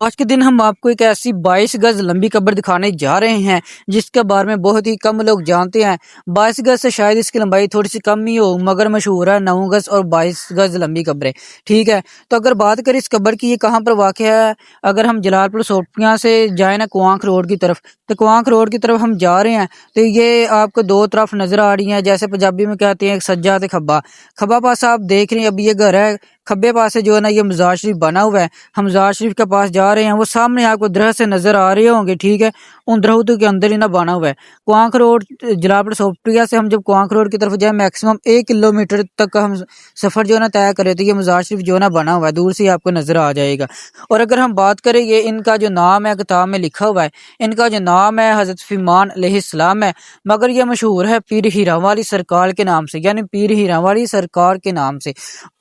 آج کے دن ہم آپ کو ایک ایسی 22 گز لمبی قبر دکھانے جا رہے ہیں جس کے بارے میں بہت ہی کم لوگ جانتے ہیں۔ 22 گز سے شاید اس کی لمبائی تھوڑی سی کم ہی ہو، مگر مشہور ہے 9 گز اور 22 گز لمبی قبریں۔ ٹھیک ہے، تو اگر بات کریں اس قبر کی، یہ کہاں پر واقع ہے؟ اگر ہم جلال پور سوپیاں سے جائیں نا کوانک روڈ کی طرف، تو کوانک روڈ کی طرف ہم جا رہے ہیں تو یہ آپ کو دو طرف نظر آ رہی ہیں، جیسے پنجابی میں کہتے ہیں ایک سجا تے کھبا۔ کھبا پاس آپ دیکھ رہے ہیں، اب یہ گھر ہے، کھبے پاس سے جو ہے نا یہ مزار شریف بنا ہوا ہے۔ ہم مزار شریف کے پاس جا رہے ہیں، وہ سامنے آپ کو درخت سے نظر آ رہے ہوں گے، ٹھیک ہے، ان درختوں کے اندر ہی نہ بنا ہوا ہے کوانک روڈ۔ جلال پور سوپٹریا سے ہم جب کوانک روڈ کی طرف جائیں، میکسیمم 1 کلومیٹر تک ہم سفر جو ہے نا طے کرے تو یہ مزار شریف جو ہے نا بنا ہوا ہے، دور سے ہی آپ کو نظر آ جائے گا۔ اور اگر ہم بات کریں، یہ ان کا جو نام ہے کتاب میں لکھا ہوا ہے، ان کا جو نام ہے حضرت فیمان علیہ السلام ہے، مگر یہ مشہور ہے پیر ہیرا والی سرکار کے نام سے، یعنی پیر ہیرا والی سرکار کے نام سے۔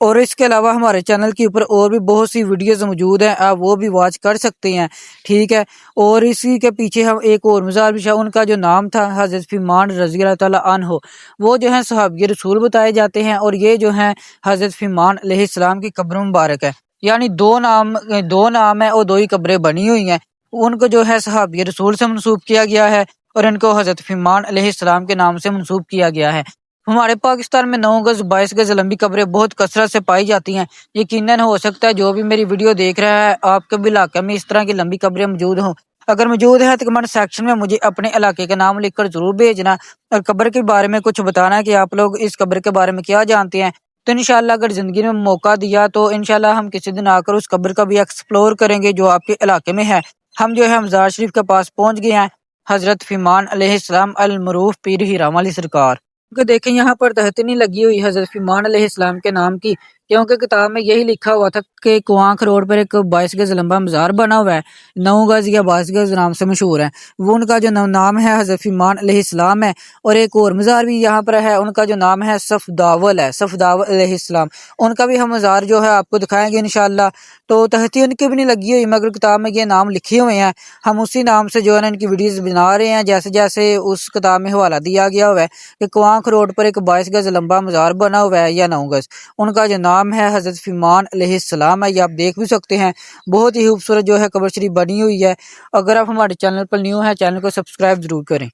اور اس کے علاوہ ہمارے چینل کے اوپر اور بھی بہت سی ویڈیوز موجود ہیں، آپ وہ بھی واچ کر سکتے ہیں، ٹھیک ہے۔ اور اسی کے پیچھے ہم ایک اور مزار بھی ہے، ان کا جو نام تھا حضرت فیمان رضی اللہ تعالیٰ عنہ، وہ جو ہے صحابی رسول بتائے جاتے ہیں، اور یہ جو ہے حضرت فیمان علیہ السلام کی قبر مبارک ہے، یعنی دو نام ہے اور دو ہی قبریں بنی ہوئی ہیں۔ ان کو جو ہے صحابی رسول سے منسوب کیا گیا ہے، اور ان کو حضرت فیمان علیہ السلام کے نام سے منسوب کیا گیا ہے۔ ہمارے پاکستان میں 9 گز 22 گز لمبی قبریں بہت کثرت سے پائی جاتی ہیں۔ یقیناً ہو سکتا ہے جو بھی میری ویڈیو دیکھ رہا ہے آپ کے بھی علاقے میں اس طرح کی لمبی قبریں موجود ہوں۔ اگر موجود ہے تو کمنٹ سیکشن میں مجھے اپنے علاقے کا نام لکھ کر ضرور بھیجنا، اور قبر کے بارے میں کچھ بتانا کہ آپ لوگ اس قبر کے بارے میں کیا جانتے ہیں۔ تو انشاءاللہ اگر زندگی میں موقع دیا تو انشاءاللہ ہم کسی دن آ کر اس قبر کا بھی ایکسپلور کریں گے جو آپ کے علاقے میں ہے۔ ہم جو ہے مزار شریف کے پاس پہنچ گئے ہیں، حضرت فیمان علیہ السلام المعروف پیر ہیرا والی سرکار کہ دیکھیں یہاں پر تہتنی لگی ہوئی حضرت فیمان علیہ السلام کے نام کی، کیونکہ کتاب میں یہی لکھا ہوا تھا کہ کوانک روڈ پر ایک 22 گز لمبا مزار بنا ہوا ہے، 9 گز یا 22 گز نام سے مشہور ہے۔ وہ ان کا جو نام ہے حضرت فیمان علیہ السلام ہے، اور ایک اور مزار بھی یہاں پر ہے، ان کا جو نام ہے صفداول ہے، صفداول علیہ السلام، ان کا بھی ہم مزار جو ہے آپ کو دکھائیں گے انشاءاللہ۔ تو تہتی ان کی بھی نہیں لگی ہوئی، مگر کتاب میں یہ نام لکھے ہوئے ہیں، ہم اسی نام سے جو ہے نا ان کی ویڈیوز بنا رہے ہیں، جیسے جیسے اس کتاب میں حوالہ دیا گیا ہوا ہے کہ کوانک روڈ پر ایک 22 گز لمبا مزار بنا ہوا ہے یا 9 گز، ان کا جو نام ہے حضرت فیمان علیہ السلام ہے، یہ آپ دیکھ بھی سکتے ہیں۔ بہت ہی خوبصورت جو ہے قبر شریف بنی ہوئی ہے۔ اگر آپ ہمارے چینل پر نیو ہیں، چینل کو سبسکرائب ضرور کریں۔